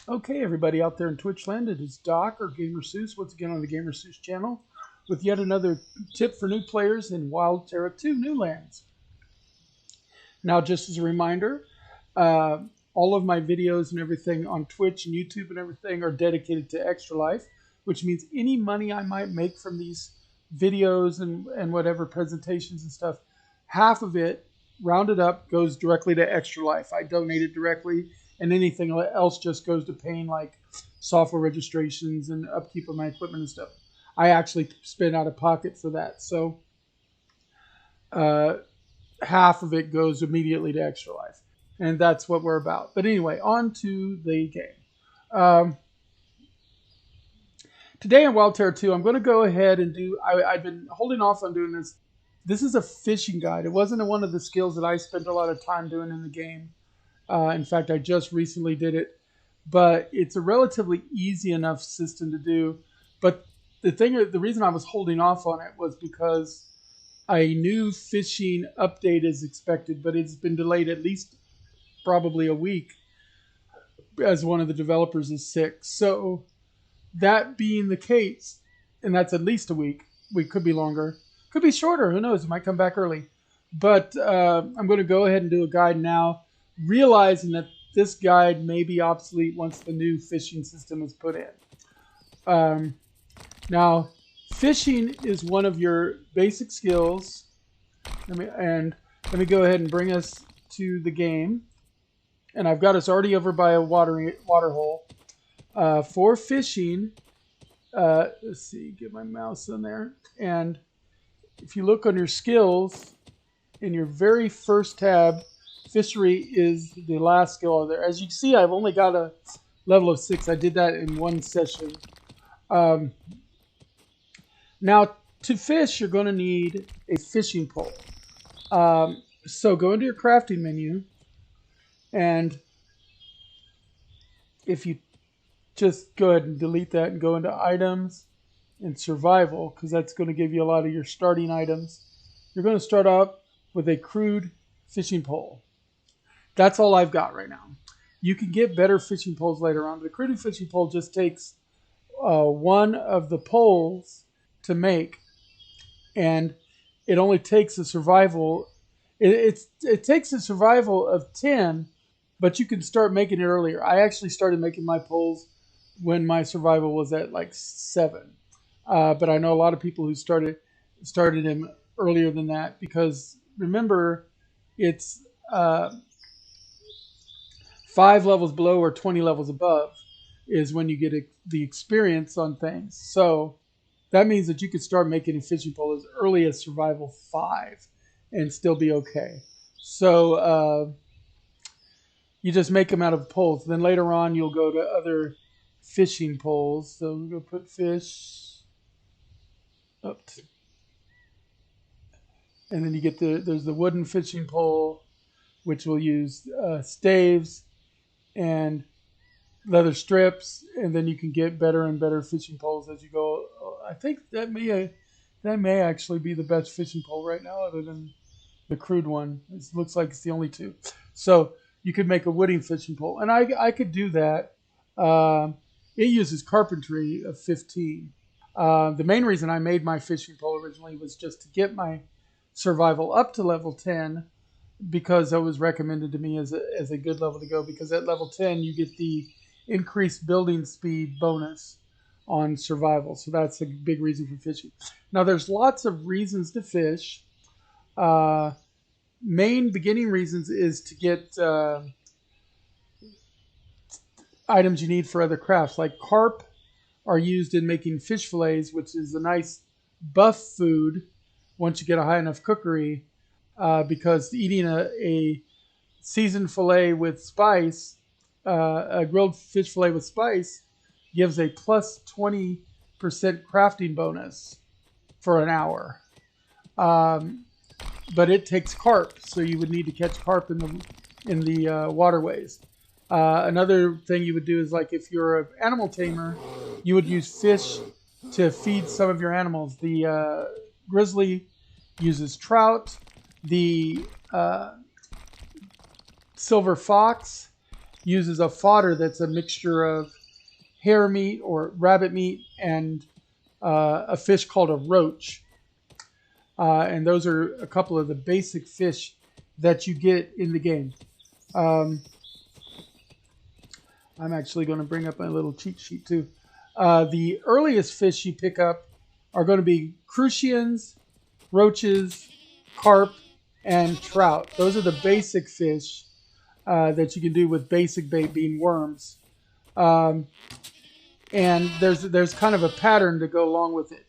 Okay, everybody out there in Twitch land, it is Doc or Gamer Seuss once again on the Gamer Seuss channel with yet another tip for new players in Wild Terra 2 New Lands. Now, just as a reminder, uh, all of my videos and everything on Twitch and YouTube and everything are dedicated to Extra Life, which means any money I might make from these videos and whatever presentations and stuff, half of it, rounded up, goes directly to Extra Life. I donate it directly, and anything else just goes to paying like software registrations and upkeep of my equipment and stuff. I actually spend out of pocket for that. So uh, half of it goes immediately to Extra Life. And that's what we're about. But anyway, on to the game. Um, Today in Wild Terra 2, I'm going to go ahead and do, I've been holding off on doing this. This is a fishing guide. It wasn't one of the skills that I spent a lot of time doing in the game. In fact, I just recently did it. But it's a relatively easy enough system to do. But the reason I was holding off on it was because a new fishing update is expected, but it's been delayed at least probably a week as one of the developers is sick. So that being the case, and that's at least a week, could be longer, could be shorter, who knows, it might come back early. But I'm going to go ahead and do a guide now, realizing that this guide may be obsolete once the new fishing system is put in. Now, fishing is one of your basic skills. Let me go ahead and bring us to the game. And I've got us already over by a water hole. For fishing, let's see, get my mouse in there. And if you look on your skills, in your very first tab, fishery is the last skill there. As you can see, I've only got a level of 6. I did that in one session. Now, to fish, you're going to need a fishing pole. So go into your crafting menu, and if you just go ahead and delete that and go into items and survival, because that's going to give you a lot of your starting items. You're going to start out with a crude fishing pole. That's all I've got right now. You can get better fishing poles later on, but a crude fishing pole just takes one of the poles to make, and it only takes a survival. It takes a survival of 10, but you can start making it earlier. I actually started making my poles when my survival was at like 7, but I know a lot of people who started him earlier than that, because remember, it's 5 levels below or 20 levels above is when you get the experience on things. So that means that you could start making a fishing pole as early as survival 5 and still be okay. So you just make them out of poles. Then later on, you'll go to other fishing poles. So we're going to put fish up to, and then you get there's the wooden fishing pole, which will use staves and leather strips, and then you can get better and better fishing poles as you go. I think that may actually be the best fishing pole right now, other than the crude one. It looks like it's the only two. So you could make a wooden fishing pole, and I could do that. It uses carpentry of 15. The main reason I made my fishing pole originally was just to get my survival up to level 10, because that was recommended to me as a good level to go, because at level 10 you get the increased building speed bonus on survival. So that's a big reason for fishing. Now, there's lots of reasons to fish. Main beginning reasons is to get items you need for other crafts. Like carp are used in making fish fillets, which is a nice buff food once you get a high enough cookery, because eating a seasoned fillet with spice, a grilled fish fillet with spice, gives a plus 20% crafting bonus for an hour. But it takes carp, so you would need to catch carp in the waterways. Another thing you would do is, like, if you're an animal tamer, you would use fish to feed some of your animals. The grizzly uses trout. The silver fox uses a fodder that's a mixture of hare meat or rabbit meat and a fish called a roach. And those are a couple of the basic fish that you get in the game. I'm actually going to bring up my little cheat sheet too. The earliest fish you pick up are going to be crucians, roaches, carp, and trout. Those are the basic fish that you can do with basic bait, being worms. Um, and there's kind of a pattern to go along with it.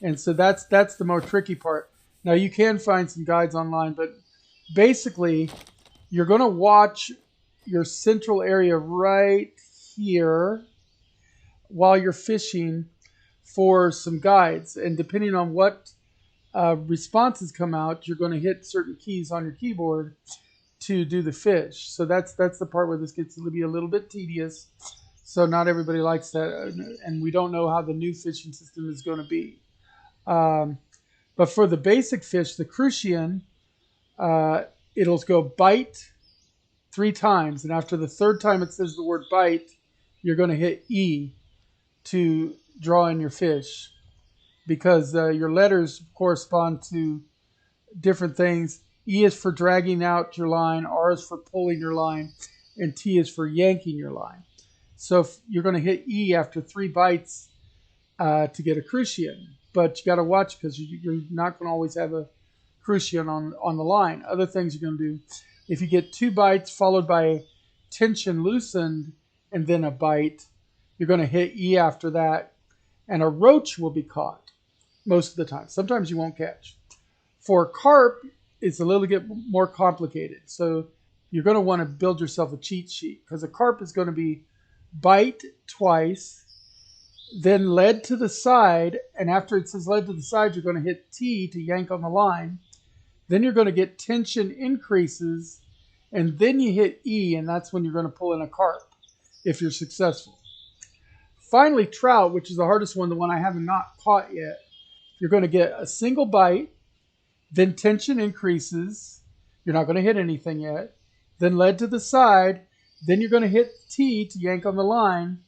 And so that's the more tricky part. Now you can find some guides online, but basically you're going to watch your central area right here while you're fishing for some guides. And depending on what responses come out, you're going to hit certain keys on your keyboard to do the fish. So that's the part where this gets to be a little bit tedious. So not everybody likes that, and we don't know how the new fishing system is going to be. But for the basic fish, the crucian, it'll go bite 3 times, and after the 3rd time it says the word bite, you're going to hit E to draw in your fish, because your letters correspond to different things. E is for dragging out your line, R is for pulling your line, and T is for yanking your line. So if you're going to hit E after 3 bites to get a crucian, but you got to watch, because you're not going to always have a crucian on the line. Other things you're going to do, if you get 2 bites followed by tension loosened and then a bite, you're going to hit E after that, and a roach will be caught most of the time. Sometimes you won't catch. For carp, it's a little bit more complicated. So you're going to want to build yourself a cheat sheet, because a carp is going to be bite twice, then lead to the side, and after it says lead to the side, you're going to hit T to yank on the line. Then you're going to get tension increases, and then you hit E, and that's when you're going to pull in a carp if you're successful. Finally, trout, which is the hardest one, the one I haven't not caught yet. You're going to get a single bite, then tension increases. You're not going to hit anything yet. Then lead to the side. Then you're going to hit T to yank on the line.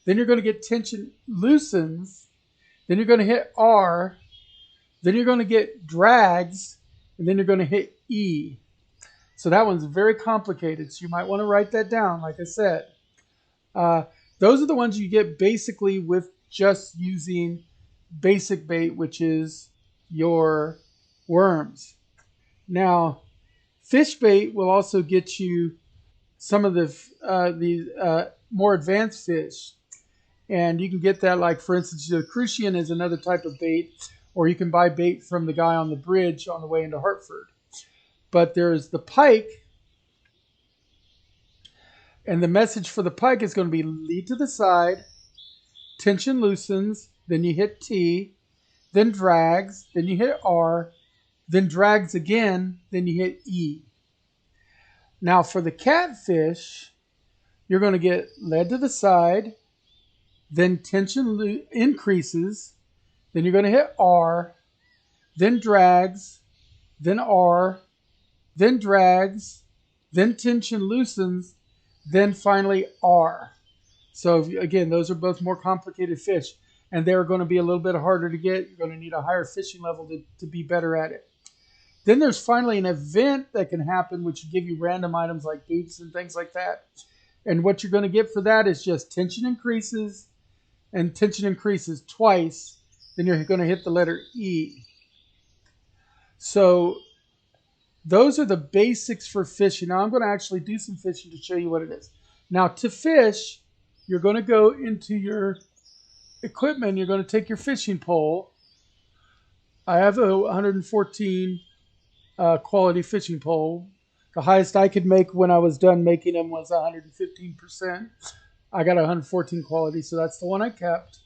Then you're going to get tension loosens. Then you're going to hit R. Then you're going to get drags. And then you're going to hit E. So that one's very complicated. So you might want to write that down, like I said. Those are the ones you get basically with just using basic bait, which is your worms. Now, fish bait will also get you some of the more advanced fish. And you can get that, like, for instance, the crucian is another type of bait, or you can buy bait from the guy on the bridge on the way into Hartford. But there's the pike, and the message for the pike is going to be lead to the side, tension loosens, then you hit T, then drags, then you hit R, then drags again, then you hit E. Now for the catfish, you're going to get lead to the side, then tension increases, then you're going to hit R, then drags, then R, then drags, then tension loosens, then finally R. So again, those are both more complicated fish, and they're going to be a little bit harder to get. You're going to need a higher fishing level to be better at it. Then there's finally an event that can happen, which will give you random items like boots and things like that. And what you're going to get for that is just tension increases, and tension increases twice. Then you're going to hit the letter E. So those are the basics for fishing. Now I'm going to actually do some fishing to show you what it is. Now to fish, you're going to go into your equipment. You're going to take your fishing pole. I have a 114 quality fishing pole. The highest I could make when I was done making them was 115%. I got 114 quality, so that's the one I kept.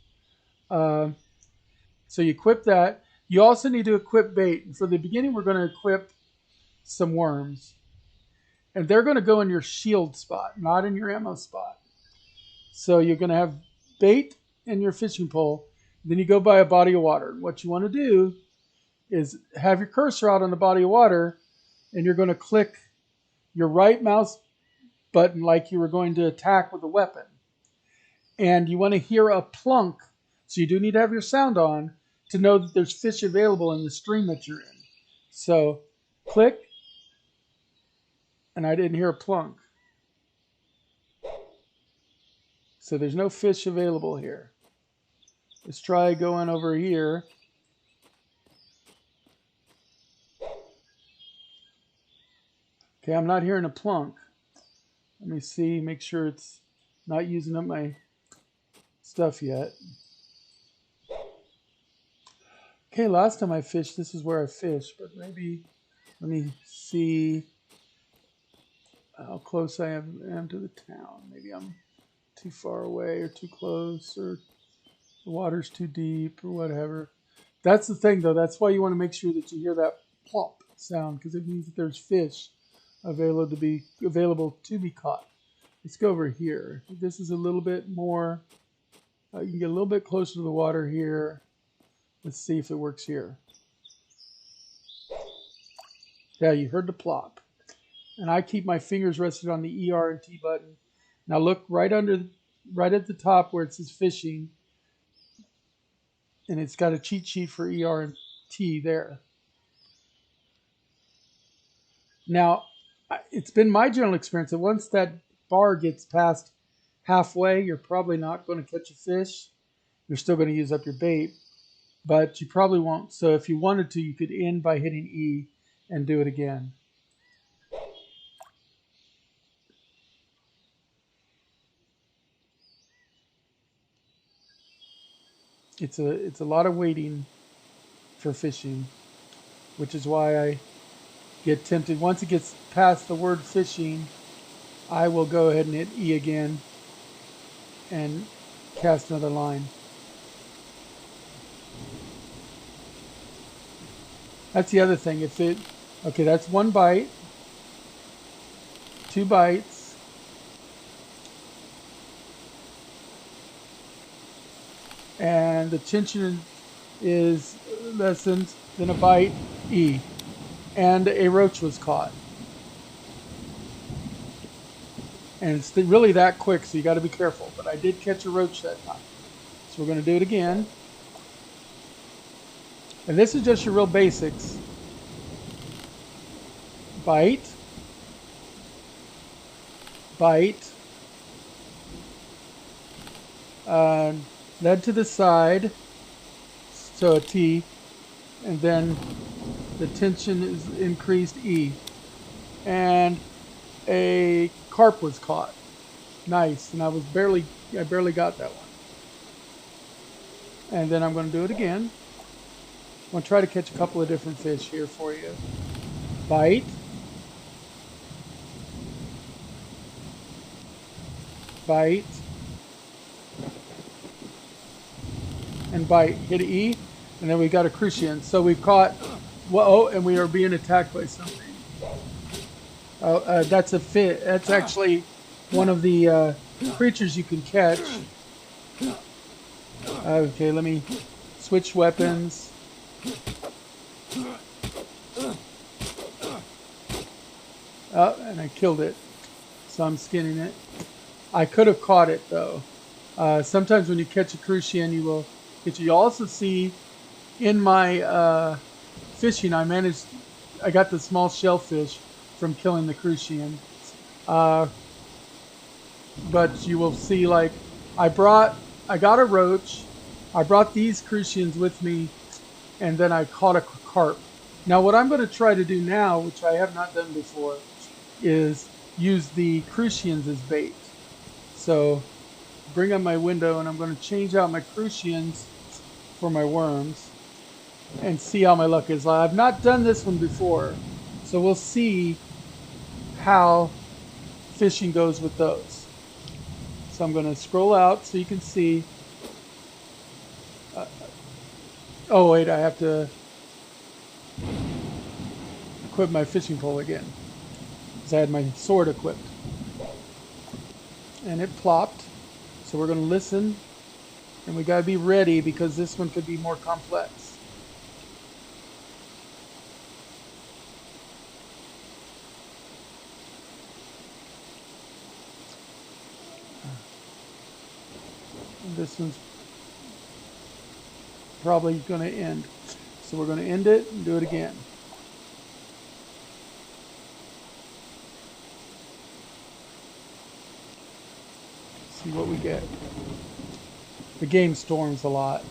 So you equip that. You also need to equip bait. And for the beginning, we're going to equip some worms. And they're going to go in your shield spot, not in your ammo spot. So you're going to have bait in your fishing pole. Then you go by a body of water. And what you want to do is have your cursor out on the body of water, and you're going to click your right mouse button like you were going to attack with a weapon. And you want to hear a plunk, so you do need to have your sound on to know that there's fish available in the stream that you're in. So click, and I didn't hear a plunk. So there's no fish available here. Let's try going over here. Okay, I'm not hearing a plunk. Let me see, make sure it's not using up my stuff yet. Okay, last time I fished, this is where I fished, but maybe, let me see how close I am to the town. Maybe I'm too far away or too close, or the water's too deep or whatever. That's the thing though, that's why you want to make sure that you hear that plop sound, because it means that there's fish available to be caught. Let's go over here. This is a little bit more, you can get a little bit closer to the water here. Let's see if it works here. Yeah, you heard the plop. And I keep my fingers rested on the ER and T button. Now look right at the top where it says fishing. And it's got a cheat sheet for ER and T there. Now, it's been my general experience that once that bar gets past halfway, you're probably not going to catch a fish. You're still going to use up your bait, but you probably won't. So if you wanted to, you could end by hitting E and do it again. It's a lot of waiting for fishing, which is why I get tempted. Once it gets past the word fishing, I will go ahead and hit E again and cast another line. That's the other thing. Okay, that's one bite, 2 bites, and the tension is lessened, then a bite, E, and a roach was caught. And it's really that quick, so you got to be careful. But I did catch a roach that time. So we're going to do it again. And this is just your real basics. Bite. Bite. Lead to the side. So a T. And then the tension is increased E. And a carp was caught. Nice. And I barely got that one. And then I'm going to do it again. I'm going to try to catch a couple of different fish here for you. Bite. Bite. And bite. Hit E. And then we got a crucian. So we've caught, whoa, and we are being attacked by something. That's a fish. That's actually one of the creatures you can catch. Okay, let me switch weapons. Oh, and I killed it. So I'm skinning it. I could have caught it though. Sometimes when you catch a crucian, you will get you. You'll also see in my fishing, I got the small shellfish from killing the crucian. But you will see, like, I got a roach, I brought these crucians with me, and then I caught a carp. Now what I'm going to try to do now, which I have not done before, is use the crucians as bait. So bring up my window, and I'm going to change out my crucians for my worms and see how my luck is. I've not done this one before, so we'll see how fishing goes with those. So I'm going to scroll out so you can see. Oh wait, I have to equip my fishing pole again because I had my sword equipped. And it plopped. So we're going to listen, and we got to be ready because this one could be more complex. This one's probably going to end. So we're going to end it and do it again. See what we get. The game storms a lot.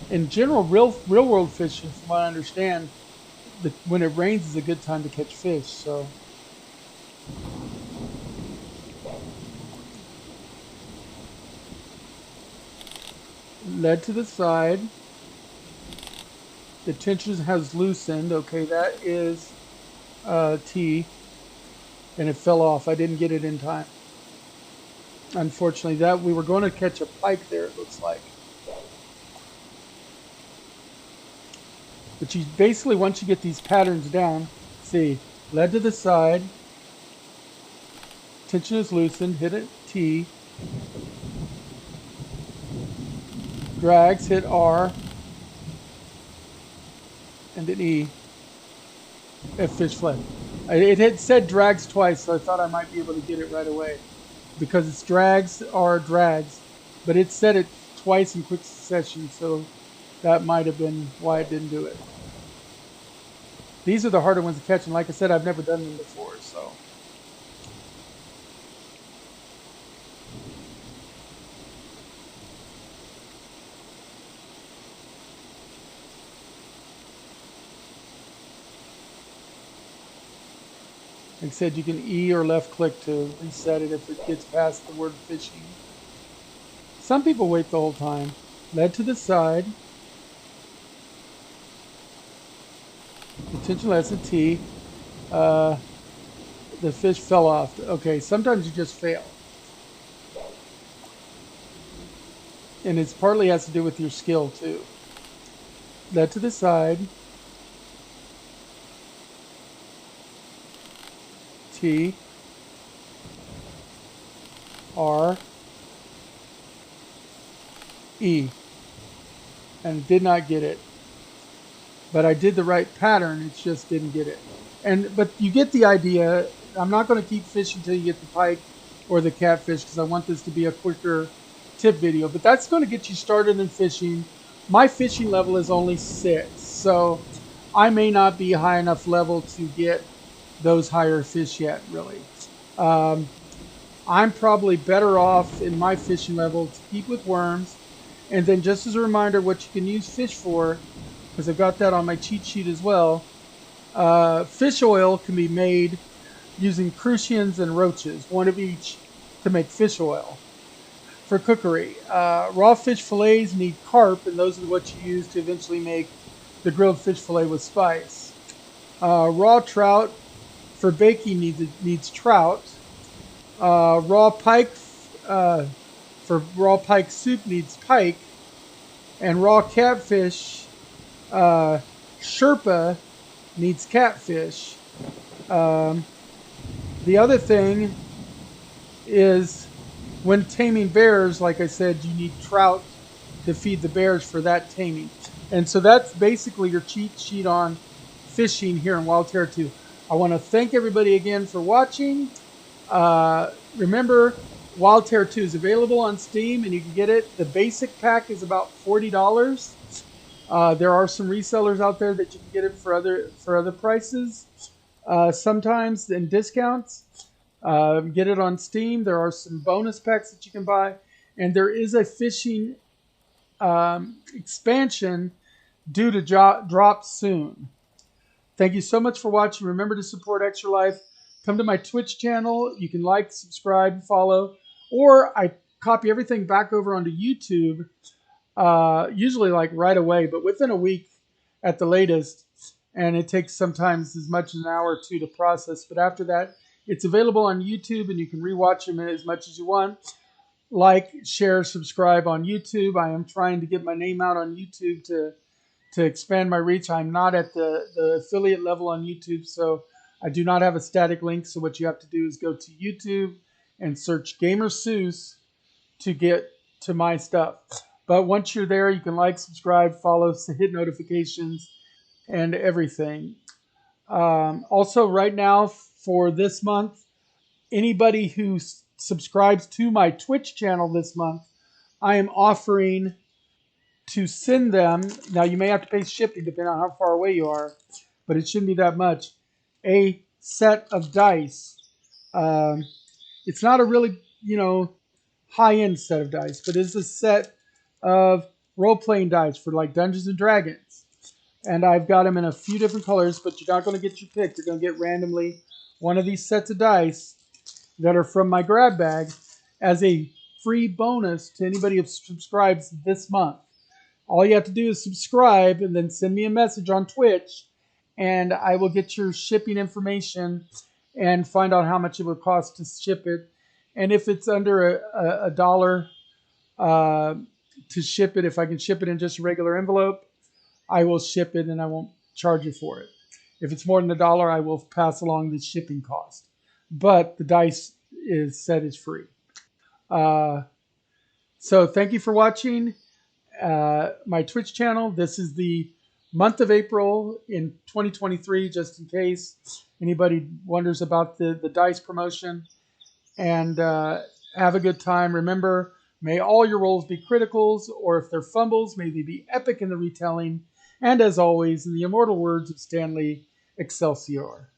In general, real world fishing, from what I understand, when it rains is a good time to catch fish. So lead to the side. The tension has loosened. Okay, that is T, and it fell off. I didn't get it in time. Unfortunately, that we were going to catch a pike there. It looks like. But you basically, once you get these patterns down, see, lead to the side, tension is loosened, hit it T, drags, hit R, and then E, if fish fled. It had said drags twice, so I thought I might be able to get it right away. Because it's drags are drags, but it said it twice in quick succession, so that might have been why it didn't do it. These are the harder ones to catch, and like I said, I've never done them before, so. Like I said, you can E or left click to reset it if it gets past the word fishing. Some people wait the whole time. Lead to the side. Attention lesson T. The fish fell off. Okay, sometimes you just fail. And it partly has to do with your skill too. Lead to the side. T. R. E. And did not get it. But I did the right pattern, it just didn't get it. But you get the idea. I'm not going to keep fishing until you get the pike or the catfish because I want this to be a quicker tip video. But that's going to get you started in fishing. My fishing level is only 6, so I may not be high enough level to get those higher fish yet, really. I'm probably better off in my fishing level to keep with worms. And then just as a reminder, what you can use fish for, because I've got that on my cheat sheet as well. Fish oil can be made using crucians and roaches, one of each, to make fish oil for cookery. Raw fish fillets need carp, and those are what you use to eventually make the grilled fish fillet with spice. Raw trout for baking needs trout. Raw pike for raw pike soup needs pike, and raw catfish. Sherpa needs catfish. The other thing is when taming bears, like I said, you need trout to feed the bears for that taming. And so that's basically your cheat sheet on fishing here in Wild Terra 2. I want to thank everybody again for watching. Remember, Wild Terra 2 is available on Steam and you can get it. The basic pack is about $40. There are some resellers out there that you can get it for other prices, sometimes in discounts. Get it on Steam. There are some bonus packs that you can buy, and there is a fishing expansion due to drop soon. Thank you so much for watching. Remember to support Extra Life. Come to my Twitch channel. You can like, subscribe, follow, or I copy everything back over onto YouTube. Usually like right away, but within a week at the latest, and it takes sometimes as much as an hour or two to process. But after that, it's available on YouTube, and you can rewatch them as much as you want. Like, share, subscribe on YouTube. I am trying to get my name out on YouTube to expand my reach. I'm not at the affiliate level on YouTube, so I do not have a static link. So what you have to do is go to YouTube and search Gamer Seuss to get to my stuff. But once you're there, you can like, subscribe, follow, hit notifications, and everything. Also, right now for this month, anybody who subscribes to my Twitch channel this month, I am offering to send them, now you may have to pay shipping depending on how far away you are, but it shouldn't be that much, a set of dice. It's not a really, high-end set of dice, but it's a set of role-playing dice for like Dungeons and Dragons. And I've got them in a few different colors, but you're not going to get your pick. You're going to get randomly one of these sets of dice that are from my grab bag as a free bonus to anybody who subscribes this month. All you have to do is subscribe and then send me a message on Twitch, and I will get your shipping information and find out how much it would cost to ship it. And if it's under a dollar to ship it, if I can ship it in just a regular envelope, I will ship it and I won't charge you for it. If it's more than $1, I will pass along the shipping cost. But the dice set is free. So thank you for watching my Twitch channel. This is the month of April in 2023, just in case anybody wonders about the dice promotion. And have a good time. Remember, may all your rolls be criticals, or if they're fumbles, may they be epic in the retelling. And as always, in the immortal words of Stanley, Excelsior.